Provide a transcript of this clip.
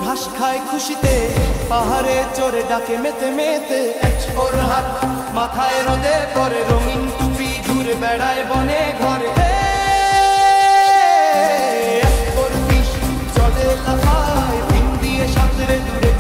ঘাস খায় খুশিতে পাহাড়ে চড়ে ডাকে মেতে মেতে ওর হাত মাথায় রোদে করে রঙিন টুপি ঘুরে বেড়ায় বনে ঘরে ওর বিষ চলে লাফায় দিন দিয়ে সাঁতরে দূরে